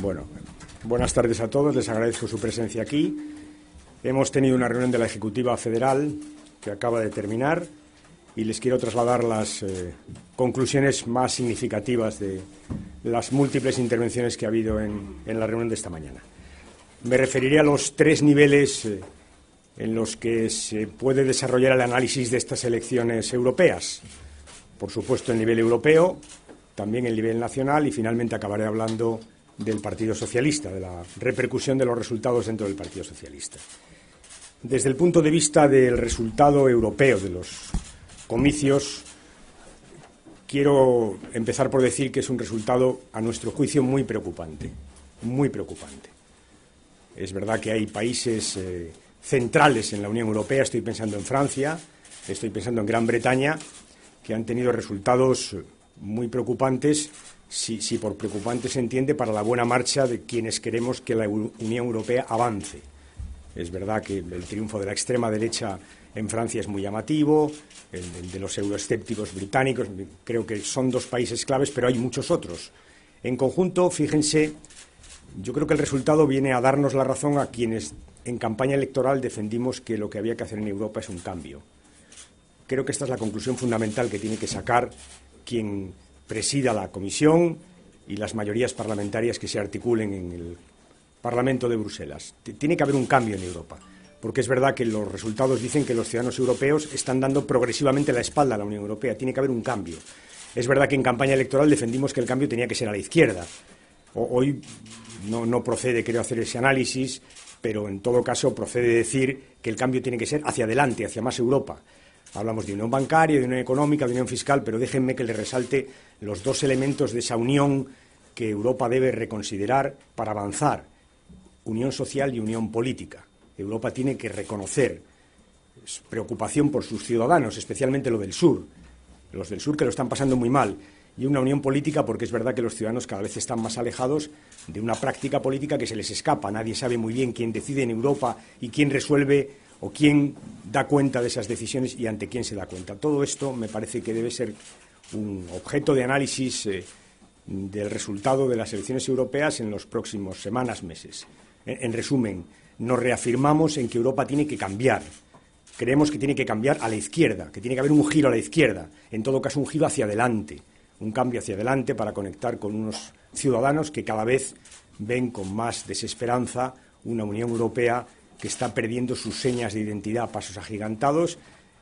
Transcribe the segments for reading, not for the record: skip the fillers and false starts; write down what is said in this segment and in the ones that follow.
Bueno, buenas tardes a todos, les agradezco su presencia aquí. Hemos tenido una reunión de la Ejecutiva Federal que acaba de terminar y les quiero trasladar las conclusiones más significativas de las múltiples intervenciones que ha habido en la reunión de esta mañana. Me referiré a los tres niveles en los que se puede desarrollar el análisis de estas elecciones europeas. Por supuesto, el nivel europeo, también el nivel nacional y finalmente acabaré hablando del Partido Socialista, de la repercusión de los resultados dentro del Partido Socialista. Desde el punto de vista del resultado europeo de los comicios, quiero empezar por decir que es un resultado, a nuestro juicio, muy preocupante, muy preocupante. Es verdad que hay países centrales en la Unión Europea, estoy pensando en Francia, estoy pensando en Gran Bretaña, que han tenido resultados muy preocupantes, si por preocupante se entiende, para la buena marcha de quienes queremos que la Unión Europea avance. Es verdad que el triunfo de la extrema derecha en Francia es muy llamativo, el de los euroescépticos británicos, creo que son dos países claves, pero hay muchos otros. En conjunto, fíjense, yo creo que el resultado viene a darnos la razón a quienes en campaña electoral defendimos que lo que había que hacer en Europa es un cambio. Creo que esta es la conclusión fundamental que tiene que sacar quien presida la Comisión y las mayorías parlamentarias que se articulen en el Parlamento de Bruselas. Tiene que haber un cambio en Europa, porque es verdad que los resultados dicen que los ciudadanos europeos están dando progresivamente la espalda a la Unión Europea. Tiene que haber un cambio. Es verdad que en campaña electoral defendimos que el cambio tenía que ser a la izquierda. Hoy no procede, creo, hacer ese análisis, pero en todo caso procede decir que el cambio tiene que ser hacia adelante, hacia más Europa. Hablamos de unión bancaria, de unión económica, de unión fiscal, pero déjenme que les resalte los dos elementos de esa unión que Europa debe reconsiderar para avanzar: unión social y unión política. Europa tiene que reconocer preocupación por sus ciudadanos, especialmente los del sur que lo están pasando muy mal, y una unión política porque es verdad que los ciudadanos cada vez están más alejados de una práctica política que se les escapa. Nadie sabe muy bien quién decide en Europa y quién resuelve o quién da cuenta de esas decisiones y ante quién se da cuenta. Todo esto me parece que debe ser un objeto de análisis del resultado de las elecciones europeas en los próximos semanas, meses. En resumen, nos reafirmamos en que Europa tiene que cambiar. Creemos que tiene que cambiar a la izquierda, que tiene que haber un giro a la izquierda, en todo caso un giro hacia adelante, un cambio hacia adelante para conectar con unos ciudadanos que cada vez ven con más desesperanza una Unión Europea que está perdiendo sus señas de identidad a pasos agigantados,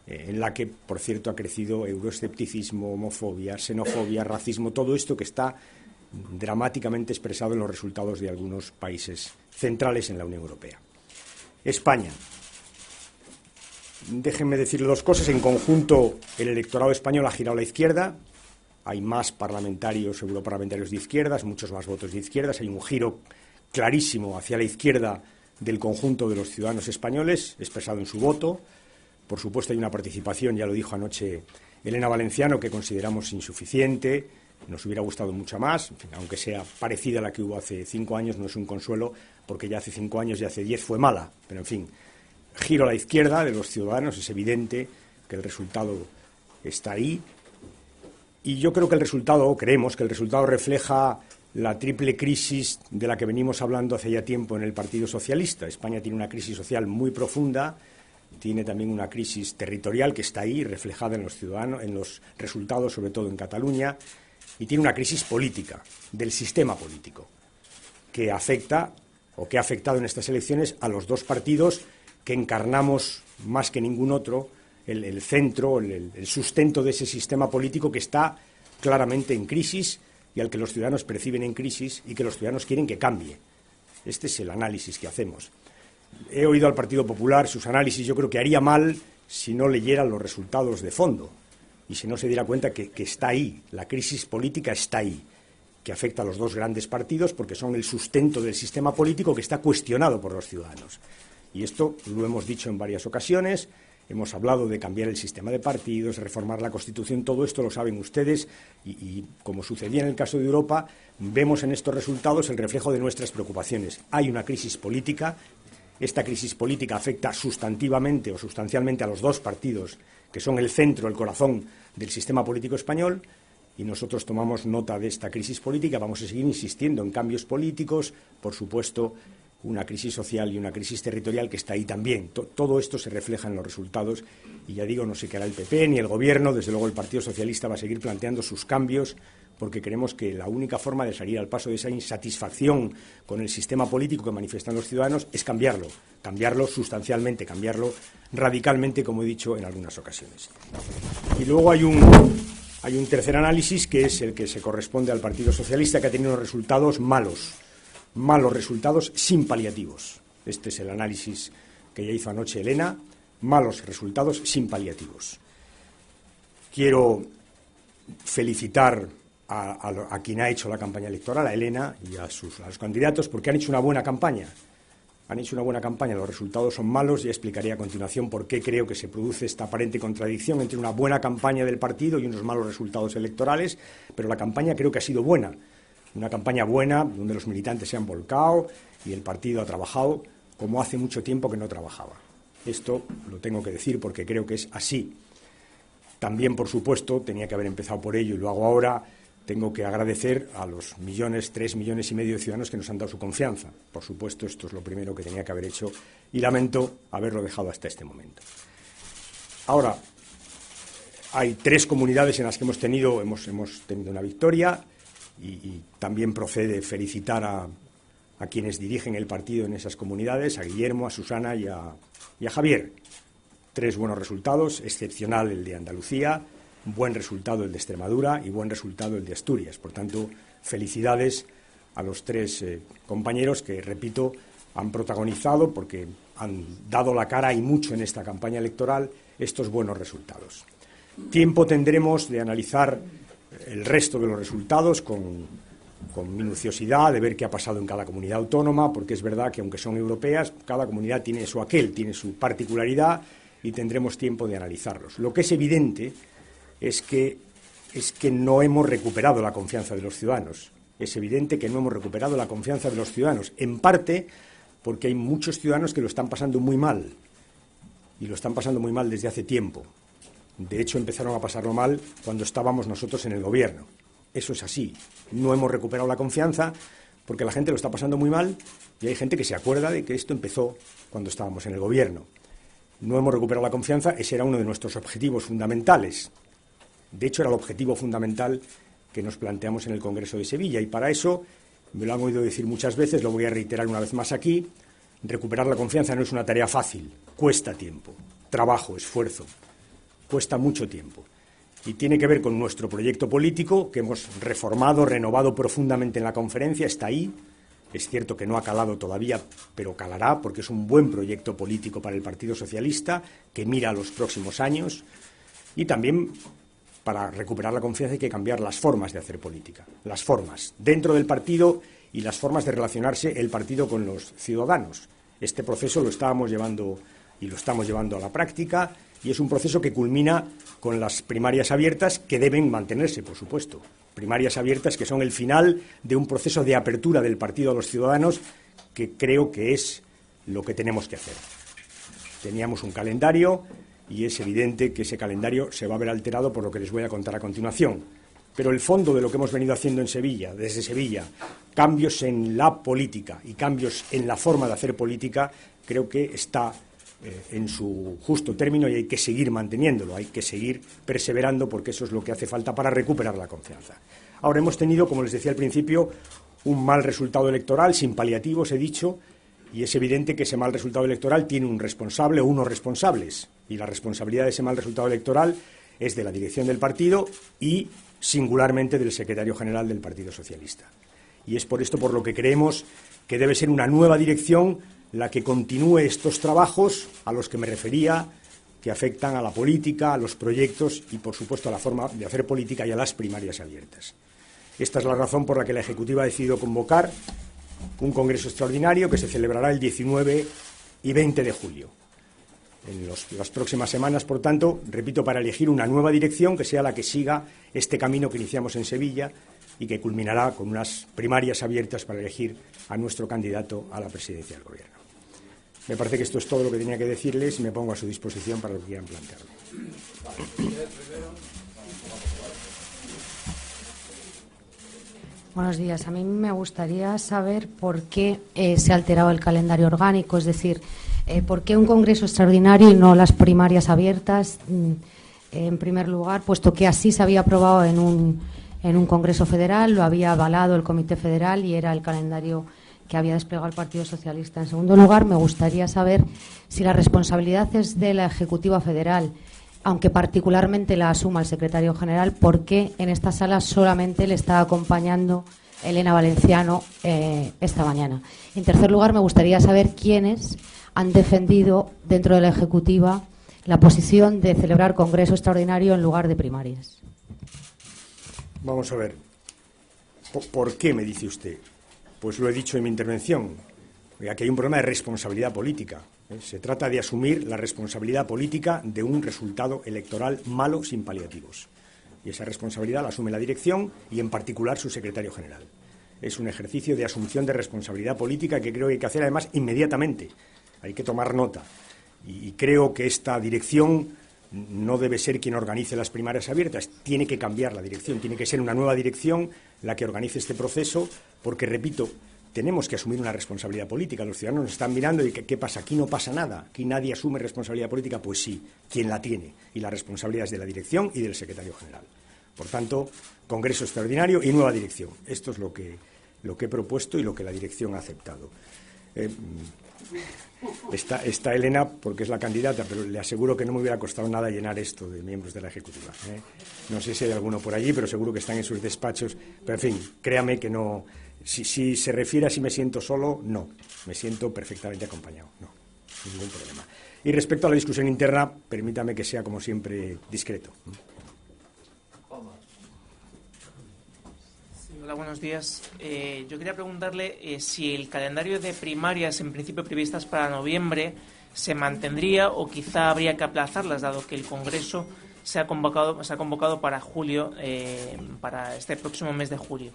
en la que, por cierto, ha crecido euroescepticismo, homofobia, xenofobia, racismo, todo esto que está dramáticamente expresado en los resultados de algunos países centrales en la Unión Europea. España. Déjenme decirle dos cosas. En conjunto, el electorado español ha girado a la izquierda. Hay más parlamentarios, europarlamentarios de izquierdas, muchos más votos de izquierdas. Hay un giro clarísimo hacia la izquierda del conjunto de los ciudadanos españoles, expresado en su voto. Por supuesto, hay una participación, ya lo dijo anoche Elena Valenciano, que consideramos insuficiente. Nos hubiera gustado mucha más, en fin, aunque sea parecida a la que hubo hace 5 años, no es un consuelo, porque ya hace 5 años y hace 10 fue mala. Pero, en fin, giro a la izquierda de los ciudadanos, es evidente que el resultado está ahí. Y yo creo que creemos que el resultado refleja la triple crisis de la que venimos hablando hace ya tiempo en el Partido Socialista. España tiene una crisis social muy profunda, tiene también una crisis territorial que está ahí, reflejada en los ciudadanos, en los resultados, sobre todo en Cataluña, y tiene una crisis política, del sistema político, que afecta, o que ha afectado en estas elecciones, a los dos partidos que encarnamos más que ningún otro el centro, el sustento de ese sistema político que está claramente en crisis y al que los ciudadanos perciben en crisis y que los ciudadanos quieren que cambie. Este es el análisis que hacemos. He oído al Partido Popular sus análisis. Yo creo que haría mal si no leyera los resultados de fondo y si no se diera cuenta que está ahí, la crisis política está ahí, que afecta a los dos grandes partidos porque son el sustento del sistema político que está cuestionado por los ciudadanos. Y esto lo hemos dicho en varias ocasiones. Hemos hablado de cambiar el sistema de partidos, reformar la Constitución, todo esto lo saben ustedes y como sucedía en el caso de Europa, vemos en estos resultados el reflejo de nuestras preocupaciones. Hay una crisis política, esta crisis política afecta sustantivamente o sustancialmente a los dos partidos que son el centro, el corazón del sistema político español, y nosotros tomamos nota de esta crisis política. Vamos a seguir insistiendo en cambios políticos, por supuesto, una crisis social y una crisis territorial que está ahí también. Todo esto se refleja en los resultados y ya digo, no sé qué hará el PP ni el Gobierno, desde luego el Partido Socialista va a seguir planteando sus cambios porque creemos que la única forma de salir al paso de esa insatisfacción con el sistema político que manifiestan los ciudadanos es cambiarlo sustancialmente, cambiarlo radicalmente, como he dicho en algunas ocasiones. Y luego hay un tercer análisis que es el que se corresponde al Partido Socialista, que ha tenido unos resultados malos resultados sin paliativos. Este es el análisis que ya hizo anoche Elena, malos resultados sin paliativos. Quiero felicitar a quien ha hecho la campaña electoral, a Elena y a los candidatos, porque han hecho una buena campaña. Los resultados son malos, ya explicaré a continuación por qué creo que se produce esta aparente contradicción entre una buena campaña del partido y unos malos resultados electorales, pero la campaña creo que ha sido buena. Una campaña buena donde los militantes se han volcado y el partido ha trabajado como hace mucho tiempo que no trabajaba. Esto lo tengo que decir porque creo que es así. También, por supuesto, tenía que haber empezado por ello y lo hago ahora, tengo que agradecer a los 3,5 millones de ciudadanos que nos han dado su confianza. Por supuesto, esto es lo primero que tenía que haber hecho y lamento haberlo dejado hasta este momento. Ahora, hay 3 comunidades en las que hemos tenido una victoria. Y también procede felicitar a quienes dirigen el partido en esas comunidades, a Guillermo, a Susana y a Javier. 3 buenos resultados, excepcional el de Andalucía, buen resultado el de Extremadura y buen resultado el de Asturias. Por tanto, felicidades a los 3 compañeros que, repito, han protagonizado, porque han dado la cara y mucho en esta campaña electoral, estos buenos resultados. Tiempo tendremos de analizar el resto de los resultados con minuciosidad, de ver qué ha pasado en cada comunidad autónoma, porque es verdad que aunque son europeas, cada comunidad tiene tiene su particularidad y tendremos tiempo de analizarlos. Lo que es evidente es que no hemos recuperado la confianza de los ciudadanos. Es evidente que no hemos recuperado la confianza de los ciudadanos, en parte porque hay muchos ciudadanos que lo están pasando muy mal, y lo están pasando muy mal desde hace tiempo. De hecho, empezaron a pasarlo mal cuando estábamos nosotros en el Gobierno. Eso es así. No hemos recuperado la confianza porque la gente lo está pasando muy mal y hay gente que se acuerda de que esto empezó cuando estábamos en el Gobierno. No hemos recuperado la confianza, ese era uno de nuestros objetivos fundamentales. De hecho, era el objetivo fundamental que nos planteamos en el Congreso de Sevilla y para eso, me lo han oído decir muchas veces, lo voy a reiterar una vez más aquí, recuperar la confianza no es una tarea fácil, cuesta tiempo, trabajo, esfuerzo. Cuesta mucho tiempo y tiene que ver con nuestro proyecto político que hemos reformado, renovado profundamente en la conferencia, está ahí, es cierto que no ha calado todavía, pero calará porque es un buen proyecto político para el Partido Socialista que mira a los próximos años y también para recuperar la confianza hay que cambiar las formas de hacer política, las formas dentro del partido y las formas de relacionarse el partido con los ciudadanos. Este proceso lo estábamos llevando y lo estamos llevando a la práctica y es un proceso que culmina con las primarias abiertas que deben mantenerse, por supuesto. Primarias abiertas que son el final de un proceso de apertura del partido a los ciudadanos que creo que es lo que tenemos que hacer. Teníamos un calendario y es evidente que ese calendario se va a ver alterado por lo que les voy a contar a continuación. Pero el fondo de lo que hemos venido haciendo en Sevilla, desde Sevilla, cambios en la política y cambios en la forma de hacer política, creo que está en su justo término y hay que seguir manteniéndolo, hay que seguir perseverando porque eso es lo que hace falta para recuperar la confianza. Ahora hemos tenido, como les decía al principio, un mal resultado electoral, sin paliativos, he dicho, y es evidente que ese mal resultado electoral tiene un responsable o unos responsables, y la responsabilidad de ese mal resultado electoral es de la dirección del partido y singularmente del secretario general del Partido Socialista. Y es por esto por lo que creemos que debe ser una nueva dirección la que continúe estos trabajos a los que me refería, que afectan a la política, a los proyectos y, por supuesto, a la forma de hacer política y a las primarias abiertas. Esta es la razón por la que la Ejecutiva ha decidido convocar un congreso extraordinario que se celebrará el 19 y 20 de julio. En las próximas semanas, por tanto, repito, para elegir una nueva dirección que sea la que siga este camino que iniciamos en Sevilla y que culminará con unas primarias abiertas para elegir a nuestro candidato a la presidencia del Gobierno. Me parece que esto es todo lo que tenía que decirles y me pongo a su disposición para lo que quieran plantearme. Buenos días. A mí me gustaría saber por qué se ha alterado el calendario orgánico, es decir, por qué un congreso extraordinario y no las primarias abiertas, en primer lugar, puesto que así se había aprobado en un congreso federal, lo había avalado el Comité Federal y era el calendario que había desplegado el Partido Socialista. En segundo lugar, me gustaría saber si la responsabilidad es de la Ejecutiva Federal, aunque particularmente la asuma el secretario general, ¿por qué en esta sala solamente le está acompañando Elena Valenciano esta mañana? En tercer lugar, me gustaría saber quiénes han defendido dentro de la Ejecutiva la posición de celebrar congreso extraordinario en lugar de primarias. Vamos a ver. ¿Por qué me dice usted? Pues lo he dicho en mi intervención. Aquí hay un problema de responsabilidad política. Se trata de asumir la responsabilidad política de un resultado electoral malo sin paliativos. Y esa responsabilidad la asume la dirección y, en particular, su secretario general. Es un ejercicio de asunción de responsabilidad política que creo que hay que hacer, además, inmediatamente. Hay que tomar nota. Y creo que esta dirección no debe ser quien organice las primarias abiertas. Tiene que cambiar la dirección. Tiene que ser una nueva dirección la que organice este proceso, porque, repito, tenemos que asumir una responsabilidad política. Los ciudadanos nos están mirando y ¿qué pasa? Aquí no pasa nada. Aquí nadie asume responsabilidad política. Pues sí, quien la tiene. Y la responsabilidad es de la dirección y del secretario general. Por tanto, congreso extraordinario y nueva dirección. Esto es lo que he propuesto y lo que la dirección ha aceptado. Está Elena porque es la candidata, pero le aseguro que no me hubiera costado nada llenar esto de miembros de la Ejecutiva. No sé si hay alguno por allí, pero seguro que están en sus despachos. Pero, en fin, créame que no. Si se refiere a si me siento solo, no. Me siento perfectamente acompañado. No, ningún problema. Y respecto a la discusión interna, permítame que sea, como siempre, discreto. Hola, buenos días. Yo quería preguntarle si el calendario de primarias, en principio previstas para noviembre, se mantendría o quizá habría que aplazarlas, dado que el Congreso se ha convocado para julio, para este próximo mes de julio.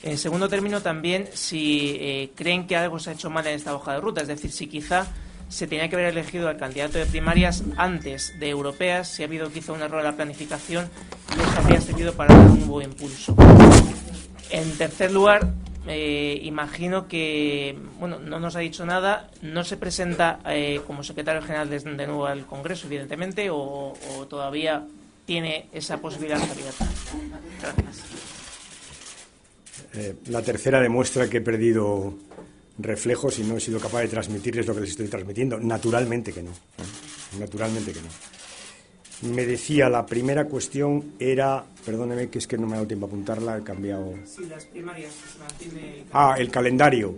En segundo término, también, si creen que algo se ha hecho mal en esta hoja de ruta, es decir, si quizá se tenía que haber elegido al candidato de primarias antes de europeas, si ha habido quizá un error en la planificación y eso habría servido para dar un nuevo impulso. En tercer lugar, imagino que, bueno, no nos ha dicho nada, no se presenta como secretario general de nuevo al Congreso, evidentemente, o todavía tiene esa posibilidad abierta. Gracias. La tercera demuestra que he perdido reflejos y no he sido capaz de transmitirles lo que les estoy transmitiendo. Naturalmente que no. Naturalmente que no. Me decía, la primera cuestión era, perdóneme que es que no me ha dado tiempo a apuntarla, he cambiado. Sí, las primarias. El calendario.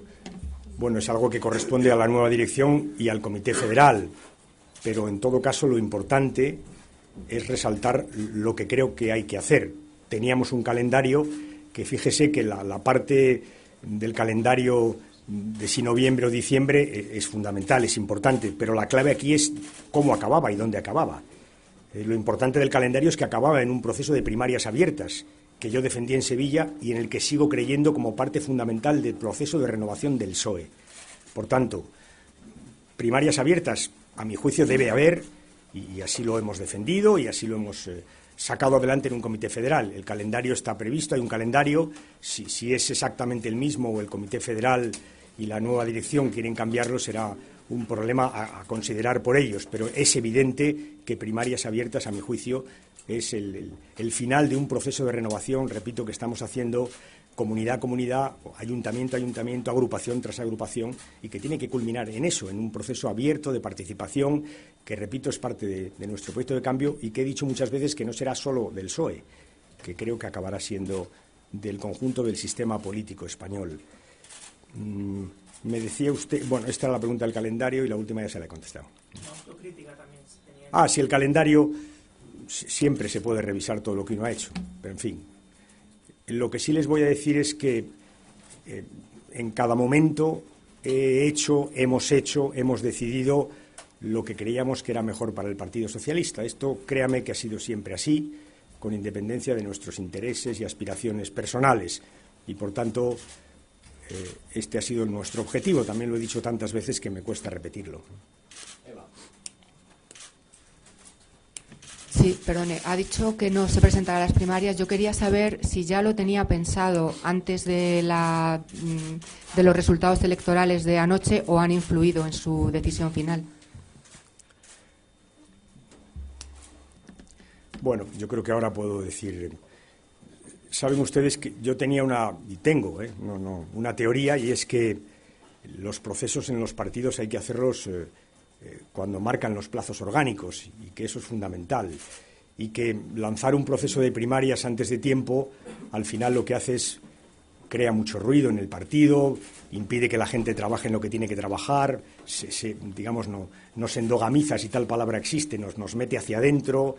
Bueno, es algo que corresponde a la nueva dirección y al Comité Federal, pero en todo caso lo importante es resaltar lo que creo que hay que hacer. Teníamos un calendario que, fíjese que la parte del calendario de si noviembre o diciembre es fundamental, es importante, pero la clave aquí es cómo acababa y dónde acababa. Lo importante del calendario es que acababa en un proceso de primarias abiertas, que yo defendí en Sevilla y en el que sigo creyendo como parte fundamental del proceso de renovación del PSOE. Por tanto, primarias abiertas, a mi juicio, debe haber, y así lo hemos defendido y así lo hemos sacado adelante en un comité federal. El calendario está previsto, hay un calendario, si es exactamente el mismo o el comité federal y la nueva dirección quieren cambiarlo, será un problema a considerar por ellos, pero es evidente que primarias abiertas, a mi juicio, es el final de un proceso de renovación, repito, que estamos haciendo comunidad a comunidad, ayuntamiento a ayuntamiento, agrupación tras agrupación, y que tiene que culminar en eso, en un proceso abierto de participación, que, repito, es parte de nuestro proyecto de cambio y que he dicho muchas veces que no será solo del PSOE, que creo que acabará siendo del conjunto del sistema político español. Me decía usted, bueno, esta era la pregunta del calendario y la última ya se la he contestado. Autocrítica también. Sí, el calendario siempre se puede revisar todo lo que uno ha hecho, pero en fin. Lo que sí les voy a decir es que en cada momento hemos decidido lo que creíamos que era mejor para el Partido Socialista. Esto, créame, que ha sido siempre así, con independencia de nuestros intereses y aspiraciones personales. Y, por tanto, este ha sido nuestro objetivo. También lo he dicho tantas veces que me cuesta repetirlo. Sí, Sí, perdone. Ha dicho que no se presentará a las primarias. Yo quería saber si ya lo tenía pensado antes de los resultados electorales de anoche o han influido en su decisión final. Bueno, yo creo que ahora puedo decir. Saben ustedes que yo tenía una teoría, y es que los procesos en los partidos hay que hacerlos cuando marcan los plazos orgánicos, y que eso es fundamental, y que lanzar un proceso de primarias antes de tiempo al final lo que hace es crea mucho ruido en el partido, impide que la gente trabaje en lo que tiene que trabajar, digamos, nos endogamiza, si tal palabra existe, nos mete hacia adentro,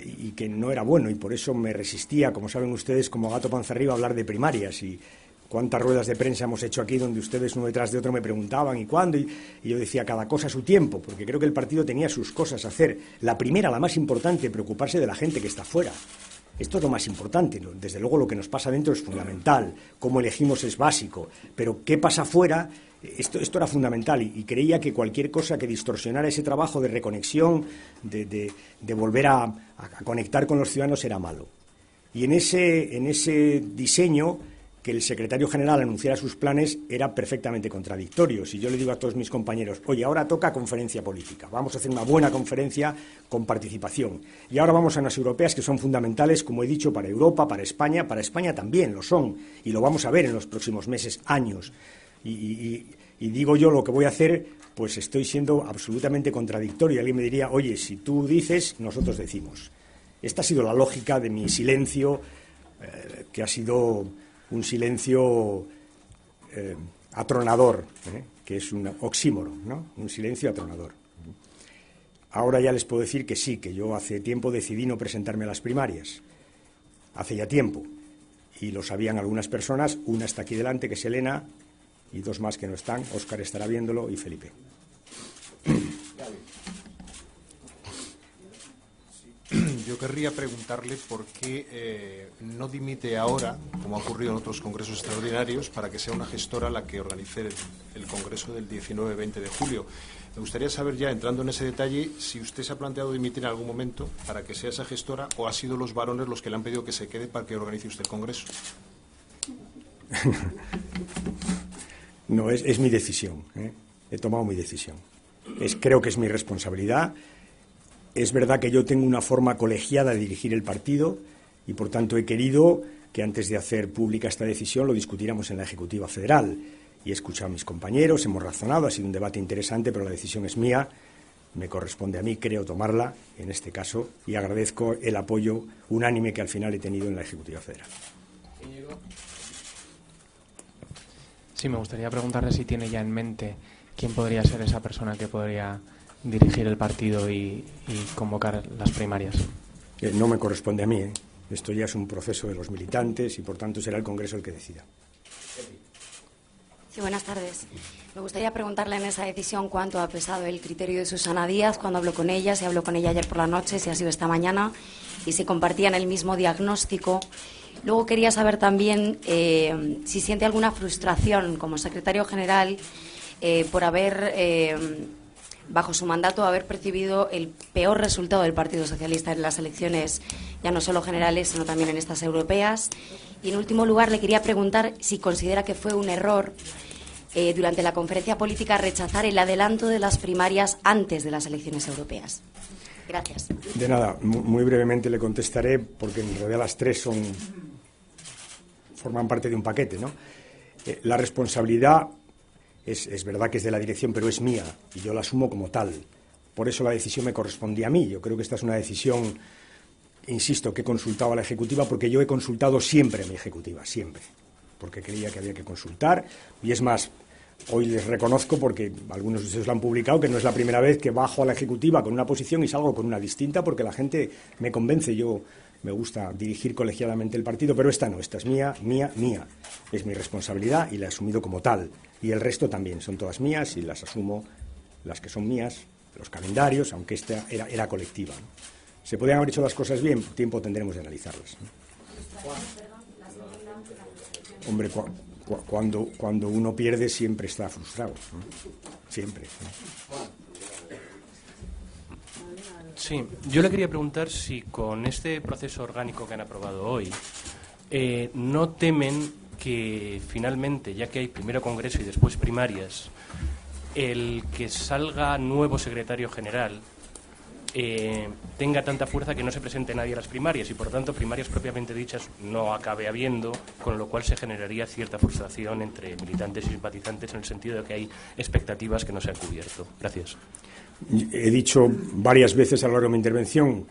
y que no era bueno, y por eso me resistía, como saben ustedes, como gato panza arriba, a hablar de primarias. Y cuántas ruedas de prensa hemos hecho aquí donde ustedes uno detrás de otro me preguntaban ¿y cuándo? Y yo decía cada cosa a su tiempo, porque creo que el partido tenía sus cosas a hacer. La primera, la más importante, preocuparse de la gente que está fuera. Esto es lo más importante. Desde luego lo que nos pasa dentro es fundamental, cómo elegimos es básico, pero qué pasa fuera, esto era fundamental, y creía que cualquier cosa que distorsionara ese trabajo de reconexión, de volver a conectar con los ciudadanos, era malo. Y en ese diseño, que el secretario general anunciara sus planes, era perfectamente contradictorio. Si yo le digo a todos mis compañeros, oye, ahora toca conferencia política, vamos a hacer una buena conferencia con participación, y ahora vamos a unas europeas que son fundamentales, como he dicho, para Europa, para España también lo son, y lo vamos a ver en los próximos meses, años, y digo yo lo que voy a hacer, pues estoy siendo absolutamente contradictorio. Alguien me diría, oye, si tú dices, nosotros decimos. Esta ha sido la lógica de mi silencio, que ha sido un silencio atronador, que es un oxímoron, ¿no? Un silencio atronador. Ahora ya les puedo decir que sí, que yo hace tiempo decidí no presentarme a las primarias. Hace ya tiempo. Y lo sabían algunas personas, una está aquí delante, que es Elena, y dos más que no están, Óscar estará viéndolo, y Felipe. Yo querría preguntarle por qué no dimite ahora, como ha ocurrido en otros congresos extraordinarios, para que sea una gestora la que organice el congreso del 19-20 de julio. Me gustaría saber, ya entrando en ese detalle, si usted se ha planteado dimitir en algún momento para que sea esa gestora, o ha sido los varones los que le han pedido que se quede para que organice usted el congreso. No, es mi decisión, he tomado mi decisión. Creo que es mi responsabilidad. Es verdad que yo tengo una forma colegiada de dirigir el partido, y por tanto he querido que antes de hacer pública esta decisión lo discutiéramos en la Ejecutiva Federal, y he escuchado a mis compañeros, hemos razonado, ha sido un debate interesante, pero la decisión es mía, me corresponde a mí, creo, tomarla en este caso, y agradezco el apoyo unánime que al final he tenido en la Ejecutiva Federal. Sí, me gustaría preguntarle si tiene ya en mente quién podría ser esa persona que podría dirigir el partido y convocar las primarias. No me corresponde a mí, Esto ya es un proceso de los militantes y por tanto será el Congreso el que decida. Sí, buenas tardes. Me gustaría preguntarle en esa decisión cuánto ha pesado el criterio de Susana Díaz cuando habló con ella, si habló con ella ayer por la noche, si ha sido esta mañana y si compartían el mismo diagnóstico. Luego quería saber también si siente alguna frustración como secretario general por haber, bajo su mandato, haber percibido el peor resultado del Partido Socialista en las elecciones, ya no solo generales, sino también en estas europeas. Y en último lugar, le quería preguntar si considera que fue un error durante la conferencia política rechazar el adelanto de las primarias antes de las elecciones europeas. Gracias. De nada, muy brevemente le contestaré, porque en realidad las tres forman parte de un paquete, ¿no? La responsabilidad es verdad que es de la dirección, pero es mía y yo la asumo como tal. Por eso la decisión me correspondía a mí. Yo creo que esta es una decisión, insisto, que he consultado a la Ejecutiva, porque yo he consultado siempre a mi Ejecutiva, siempre, porque creía que había que consultar. Y es más, hoy les reconozco, porque algunos de ustedes lo han publicado, que no es la primera vez que bajo a la Ejecutiva con una posición y salgo con una distinta, porque la gente me convence. Yo me gusta dirigir colegiadamente el partido, pero esta no, esta es mía. Es mi responsabilidad y la he asumido como tal. Y el resto también son todas mías y las asumo, las que son mías, los calendarios, aunque esta era colectiva, ¿no? ¿Se podrían haber hecho las cosas bien? Tiempo tendremos de analizarlas, ¿no? Hombre, cuando uno pierde siempre está frustrado, ¿no? Siempre, ¿no? Sí, yo le quería preguntar si con este proceso orgánico que han aprobado hoy, no temen que finalmente, ya que hay primero congreso y después primarias, el que salga nuevo secretario general tenga tanta fuerza que no se presente nadie a las primarias y, por tanto, primarias propiamente dichas no acabe habiendo, con lo cual se generaría cierta frustración entre militantes y simpatizantes en el sentido de que hay expectativas que no se han cubierto. Gracias. He dicho varias veces a lo largo de mi intervención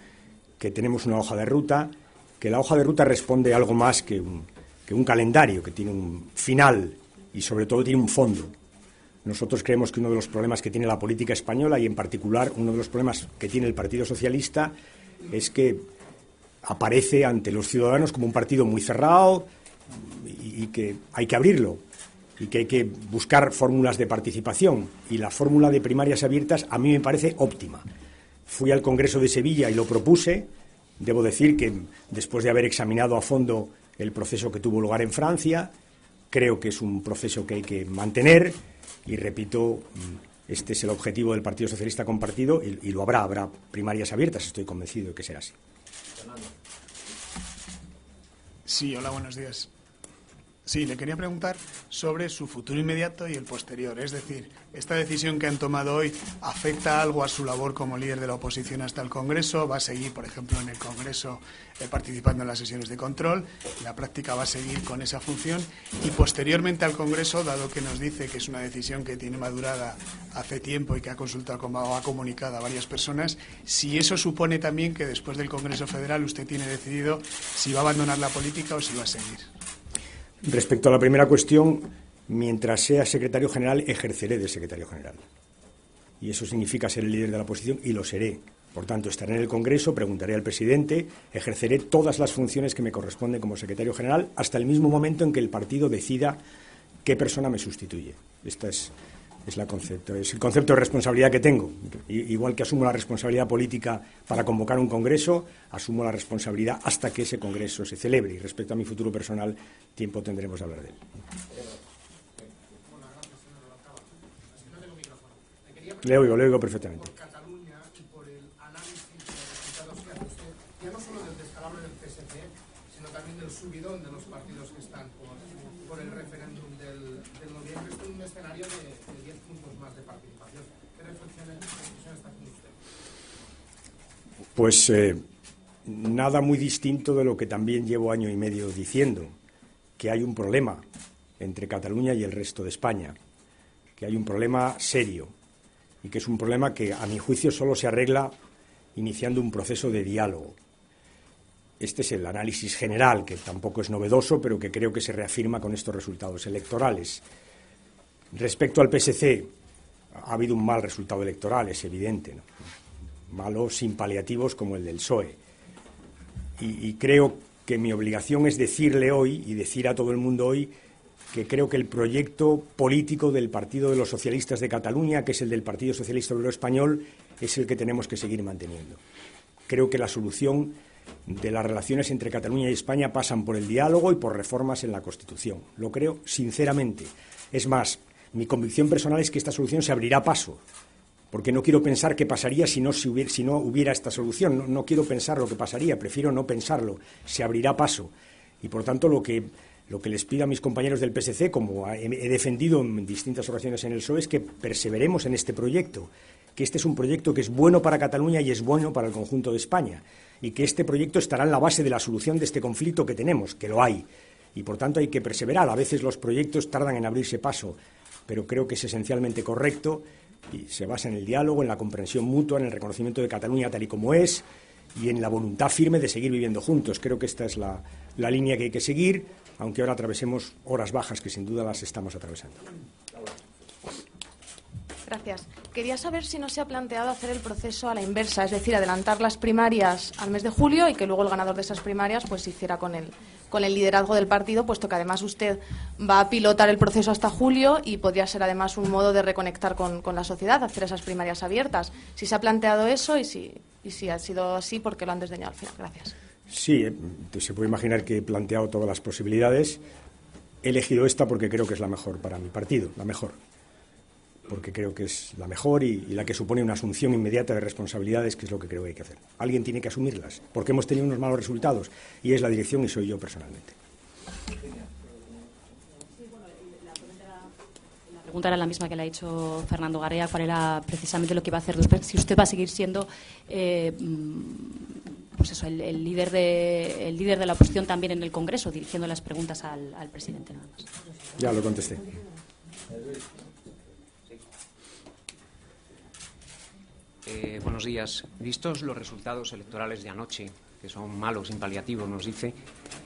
que tenemos una hoja de ruta, que la hoja de ruta responde a algo más que un calendario, que tiene un final y, sobre todo, tiene un fondo. Nosotros creemos que uno de los problemas que tiene la política española y, en particular, uno de los problemas que tiene el Partido Socialista es que aparece ante los ciudadanos como un partido muy cerrado y que hay que abrirlo y que hay que buscar fórmulas de participación. Y la fórmula de primarias abiertas a mí me parece óptima. Fui al Congreso de Sevilla y lo propuse. Debo decir que, después de haber examinado a fondo el proceso que tuvo lugar en Francia, creo que es un proceso que hay que mantener. Y repito, este es el objetivo del Partido Socialista compartido y lo habrá primarias abiertas, estoy convencido de que será así. Sí, hola, buenos días. Sí, le quería preguntar sobre su futuro inmediato y el posterior. Es decir, ¿esta decisión que han tomado hoy afecta algo a su labor como líder de la oposición hasta el Congreso? ¿Va a seguir, por ejemplo, en el Congreso participando en las sesiones de control? ¿La práctica va a seguir con esa función? Y posteriormente al Congreso, dado que nos dice que es una decisión que tiene madurada hace tiempo y que ha consultado o ha comunicado a varias personas, si eso supone también que después del Congreso Federal usted tiene decidido si va a abandonar la política o si va a seguir. Respecto a la primera cuestión, mientras sea secretario general, ejerceré de secretario general. Y eso significa ser el líder de la oposición y lo seré. Por tanto, estaré en el Congreso, preguntaré al presidente, ejerceré todas las funciones que me corresponden como secretario general hasta el mismo momento en que el partido decida qué persona me sustituye. Este es el concepto de responsabilidad que tengo. Igual que asumo la responsabilidad política para convocar un Congreso, asumo la responsabilidad hasta que ese Congreso se celebre. Y respecto a mi futuro personal, tiempo tendremos de hablar de él. Le oigo perfectamente. Por Cataluña y por el análisis de los resultados que hace usted, ya no solo del descalabro del PSC, sino también del subidón de los partidos que están por el referéndum del noviembre. Esto es un escenario de 10 puntos más de participación. ¿Qué reflexiones está haciendo usted? Pues nada muy distinto de lo que también llevo año y medio diciendo, que hay un problema entre Cataluña y el resto de España, que hay un problema serio y que es un problema que, a mi juicio, solo se arregla iniciando un proceso de diálogo. Este es el análisis general, que tampoco es novedoso, pero que creo que se reafirma con estos resultados electorales. Respecto al PSC, ha habido un mal resultado electoral, es evidente, ¿no? Malo sin paliativos como el del PSOE. Y creo que mi obligación es decirle hoy y decir a todo el mundo hoy que creo que el proyecto político del Partido de los Socialistas de Cataluña, que es el del Partido Socialista Obrero Español, es el que tenemos que seguir manteniendo. Creo que la solución de las relaciones entre Cataluña y España pasan por el diálogo y por reformas en la Constitución. Lo creo sinceramente. Es más, mi convicción personal es que esta solución se abrirá paso, porque no quiero pensar qué pasaría si no hubiera esta solución. No quiero pensar lo que pasaría, prefiero no pensarlo. Se abrirá paso. Y, por tanto, lo que les pido a mis compañeros del PSC, como he defendido en distintas ocasiones en el PSOE, es que perseveremos en este proyecto, que este es un proyecto que es bueno para Cataluña y es bueno para el conjunto de España, y que este proyecto estará en la base de la solución de este conflicto que tenemos, que lo hay, y por tanto hay que perseverar. A veces los proyectos tardan en abrirse paso, pero creo que es esencialmente correcto y se basa en el diálogo, en la comprensión mutua, en el reconocimiento de Cataluña tal y como es y en la voluntad firme de seguir viviendo juntos. Creo que esta es la línea que hay que seguir, aunque ahora atravesemos horas bajas, que sin duda las estamos atravesando. Gracias. Quería saber si no se ha planteado hacer el proceso a la inversa, es decir, adelantar las primarias al mes de julio y que luego el ganador de esas primarias pues se hiciera con el liderazgo del partido, puesto que además usted va a pilotar el proceso hasta julio y podría ser además un modo de reconectar con la sociedad, hacer esas primarias abiertas. Si se ha planteado eso y si ha sido así, ¿por qué lo han desdeñado al final? Gracias. Sí, se puede imaginar que he planteado todas las posibilidades. He elegido esta porque creo que es la mejor para mi partido, la mejor. porque creo que es la mejor y la que supone una asunción inmediata de responsabilidades, que es lo que creo que hay que hacer. Alguien tiene que asumirlas, porque hemos tenido unos malos resultados, y es la dirección y soy yo personalmente. La pregunta era la misma que le ha hecho Fernando Garea, cuál era precisamente lo que va a hacer después, si usted va a seguir siendo pues eso, el líder de la oposición también en el Congreso, dirigiendo las preguntas al presidente, nada más. Ya lo contesté. Buenos días. Vistos los resultados electorales de anoche, que son malos, sin paliativos, nos dice,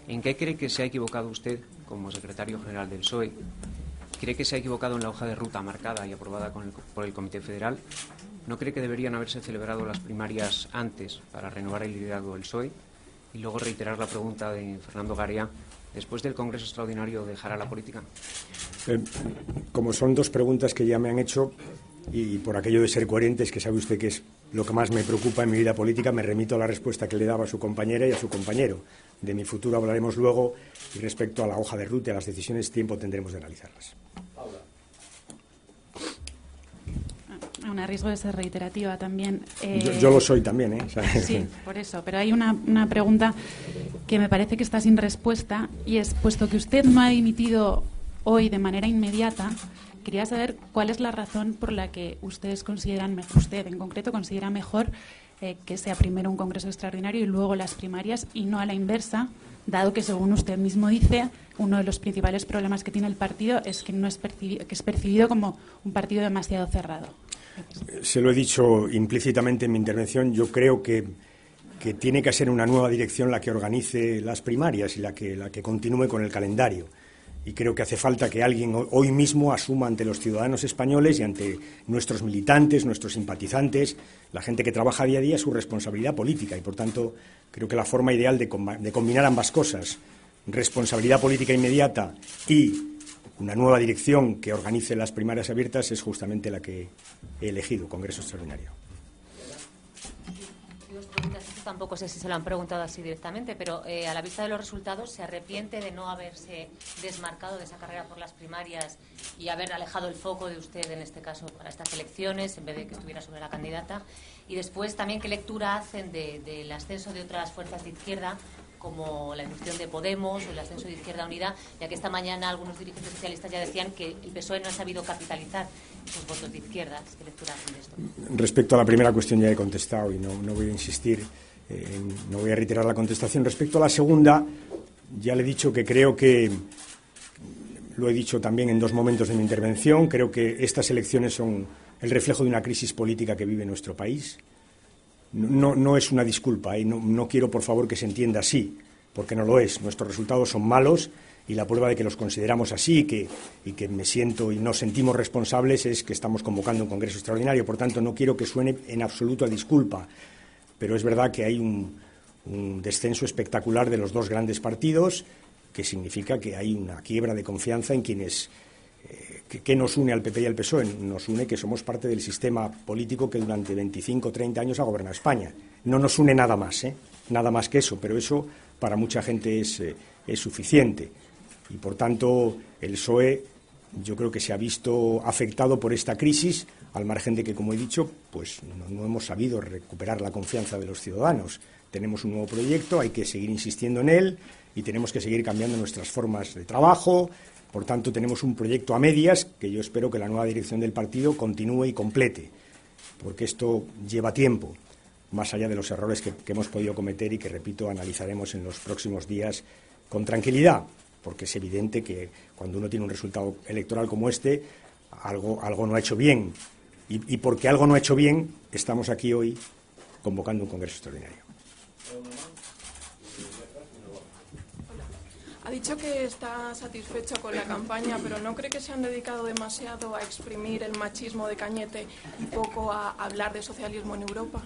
¿en qué cree que se ha equivocado usted como secretario general del PSOE? ¿Cree que se ha equivocado en la hoja de ruta marcada y aprobada por el Comité Federal? ¿No cree que deberían haberse celebrado las primarias antes para renovar el liderazgo del PSOE? Y luego reiterar la pregunta de Fernando Garea, ¿después del Congreso Extraordinario dejará la política? Como son dos preguntas que ya me han hecho, y por aquello de ser coherentes, que sabe usted que es lo que más me preocupa en mi vida política, me remito a la respuesta que le daba a su compañera y a su compañero. De mi futuro hablaremos luego, y respecto a la hoja de ruta y a las decisiones, tiempo tendremos de analizarlas. Un riesgo de ser reiterativa también. Yo lo soy también, ¿eh? Sí, por eso. Pero hay una pregunta que me parece que está sin respuesta, y es, puesto que usted no ha dimitido hoy de manera inmediata, quería saber cuál es la razón por la que ustedes consideran, usted en concreto, considera mejor que sea primero un congreso extraordinario y luego las primarias, y no a la inversa, dado que, según usted mismo dice, uno de los principales problemas que tiene el partido es que es percibido como un partido demasiado cerrado. Se lo he dicho implícitamente en mi intervención. Yo creo que tiene que ser una nueva dirección la que organice las primarias y la que continúe con el calendario. Y creo que hace falta que alguien hoy mismo asuma ante los ciudadanos españoles y ante nuestros militantes, nuestros simpatizantes, la gente que trabaja día a día, su responsabilidad política. Y, por tanto, creo que la forma ideal de combinar ambas cosas, responsabilidad política inmediata y una nueva dirección que organice las primarias abiertas, es justamente la que he elegido, Congreso Extraordinario. Tampoco sé si se lo han preguntado así directamente, pero a la vista de los resultados, ¿se arrepiente de no haberse desmarcado de esa carrera por las primarias y haber alejado el foco de usted, en este caso, para estas elecciones, en vez de que estuviera sobre la candidata? Y después, también, ¿qué lectura hacen del ascenso de otras fuerzas de izquierda, como la irrupción de Podemos o el ascenso de Izquierda Unida, ya que esta mañana algunos dirigentes socialistas ya decían que el PSOE no ha sabido capitalizar esos votos de izquierdas? ¿Qué lectura hacen de esto? Respecto a la primera cuestión ya he contestado y no voy a insistir, no voy a reiterar la contestación. Respecto a la segunda, ya le he dicho que creo que, lo he dicho también en dos momentos de mi intervención, creo que estas elecciones son el reflejo de una crisis política que vive nuestro país. No es una disculpa, y no quiero, por favor, que se entienda así, porque no lo es. Nuestros resultados son malos y la prueba de que los consideramos así y que me siento y nos sentimos responsables es que estamos convocando un Congreso Extraordinario. Por tanto, no quiero que suene en absoluto a disculpa, pero es verdad que hay un descenso espectacular de los dos grandes partidos, que significa que hay una quiebra de confianza en quienes... ¿Qué nos une al PP y al PSOE? Nos une que somos parte del sistema político que durante 25 o 30 años ha gobernado España. No nos une nada más, nada más que eso, pero eso para mucha gente es suficiente. Y, por tanto, el PSOE yo creo que se ha visto afectado por esta crisis, al margen de que, como he dicho, pues no hemos sabido recuperar la confianza de los ciudadanos. Tenemos un nuevo proyecto, hay que seguir insistiendo en él y tenemos que seguir cambiando nuestras formas de trabajo. Por tanto, tenemos un proyecto a medias que yo espero que la nueva dirección del partido continúe y complete, porque esto lleva tiempo, más allá de los errores que hemos podido cometer y que, repito, analizaremos en los próximos días con tranquilidad, porque es evidente que cuando uno tiene un resultado electoral como este, algo no ha hecho bien. Y porque algo no ha hecho bien, estamos aquí hoy convocando un Congreso Extraordinario. Ha dicho que está satisfecho con la campaña, pero ¿no cree que se han dedicado demasiado a exprimir el machismo de Cañete y poco a hablar de socialismo en Europa?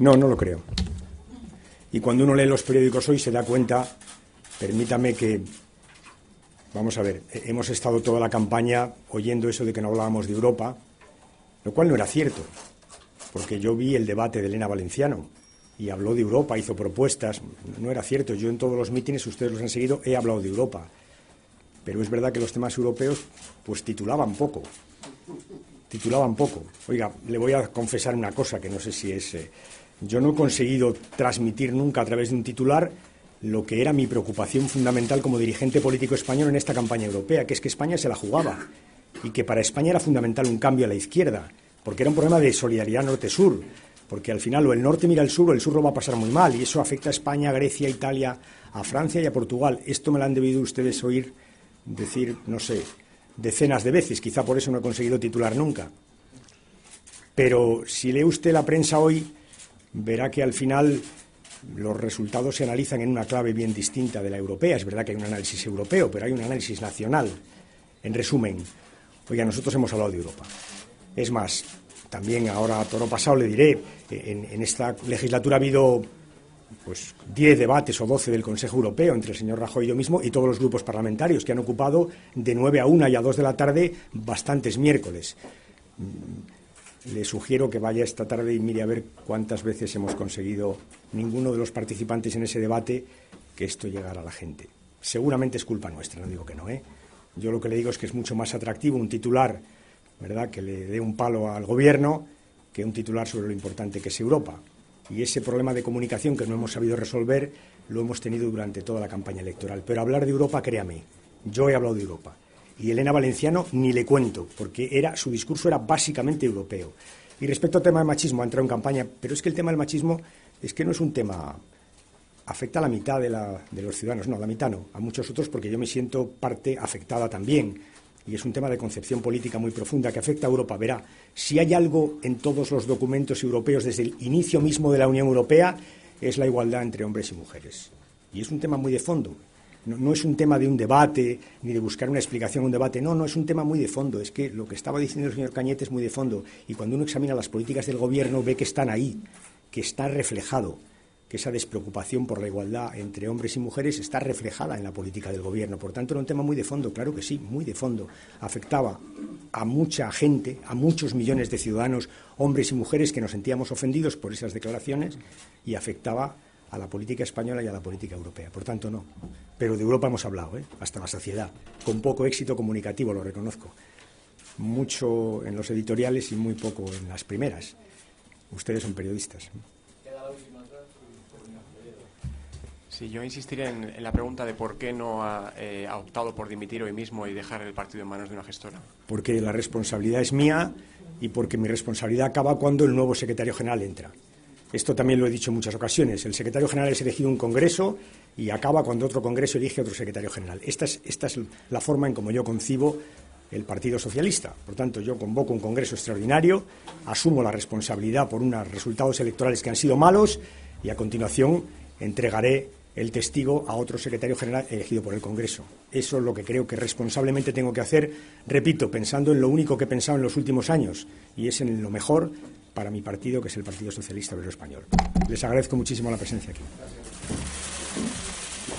No lo creo. Y cuando uno lee los periódicos hoy se da cuenta, permítame que, vamos a ver, hemos estado toda la campaña oyendo eso de que no hablábamos de Europa, lo cual no era cierto, porque yo vi el debate de Elena Valenciano y habló de Europa, hizo propuestas. No era cierto. Yo en todos los mítines, ustedes los han seguido, he hablado de Europa. Pero es verdad que los temas europeos pues titulaban poco. titulaban poco. Oiga, le voy a confesar una cosa que no sé si es... yo no he conseguido transmitir nunca a través de un titular lo que era mi preocupación fundamental como dirigente político español en esta campaña europea, que es que España se la jugaba y que para España era fundamental un cambio a la izquierda, porque era un problema de solidaridad norte-sur, porque al final o el norte mira al sur o el sur lo va a pasar muy mal, y eso afecta a España, a Grecia, a Italia, a Francia y a Portugal. Esto me lo han debido ustedes oír decir, no sé, decenas de veces, quizá por eso no he conseguido titular nunca. Pero si lee usted la prensa hoy, verá que al final los resultados se analizan en una clave bien distinta de la europea. Es verdad que hay un análisis europeo, pero hay un análisis nacional. En resumen, oiga, nosotros hemos hablado de Europa. Es más, también ahora a toro pasado le diré, en esta legislatura ha habido pues 10 debates o 12 del Consejo Europeo entre el señor Rajoy y yo mismo y todos los grupos parlamentarios, que han ocupado de 9 a 1 y a 2 de la tarde bastantes miércoles. Le sugiero que vaya esta tarde y mire a ver cuántas veces hemos conseguido ninguno de los participantes en ese debate que esto llegara a la gente. Seguramente es culpa nuestra, no digo que no, ¿eh? Yo lo que le digo es que es mucho más atractivo un titular, ¿verdad?, que le dé un palo al gobierno que un titular sobre lo importante que es Europa. Y ese problema de comunicación que no hemos sabido resolver lo hemos tenido durante toda la campaña electoral. Pero hablar de Europa, créame, yo he hablado de Europa. Y Elena Valenciano ni le cuento, porque su discurso era básicamente europeo. Y respecto al tema del machismo, ha entrado en campaña, pero es que el tema del machismo es que no es un tema... afecta a la mitad de los ciudadanos, no, a la mitad no, a muchos otros, porque yo me siento parte afectada también. Y es un tema de concepción política muy profunda que afecta a Europa. Verá, si hay algo en todos los documentos europeos desde el inicio mismo de la Unión Europea, es la igualdad entre hombres y mujeres. Y es un tema muy de fondo. No es un tema de un debate, ni de buscar una explicación a un debate. No, es un tema muy de fondo. Es que lo que estaba diciendo el señor Cañete es muy de fondo. Y cuando uno examina las políticas del Gobierno, ve que están ahí, que está reflejado, que esa despreocupación por la igualdad entre hombres y mujeres está reflejada en la política del Gobierno. Por tanto, era un tema muy de fondo, claro que sí, muy de fondo. Afectaba a mucha gente, a muchos millones de ciudadanos, hombres y mujeres, que nos sentíamos ofendidos por esas declaraciones, y afectaba a la política española y a la política europea. Por tanto, no. Pero de Europa hemos hablado, hasta la saciedad, con poco éxito comunicativo, lo reconozco. Mucho en los editoriales y muy poco en las primeras. Ustedes son periodistas. Sí, yo insistiría en la pregunta de por qué no ha optado por dimitir hoy mismo y dejar el partido en manos de una gestora. Porque la responsabilidad es mía y porque mi responsabilidad acaba cuando el nuevo secretario general entra. Esto también lo he dicho en muchas ocasiones. El secretario general es elegido en un congreso y acaba cuando otro congreso elige otro secretario general. Esta es la forma en como yo concibo el Partido Socialista. Por tanto, yo convoco un congreso extraordinario, asumo la responsabilidad por unos resultados electorales que han sido malos y a continuación entregaré el testigo a otro secretario general elegido por el Congreso. Eso es lo que creo que responsablemente tengo que hacer, repito, pensando en lo único que he pensado en los últimos años, y es en lo mejor para mi partido, que es el Partido Socialista Obrero Español. Les agradezco muchísimo la presencia aquí. Gracias.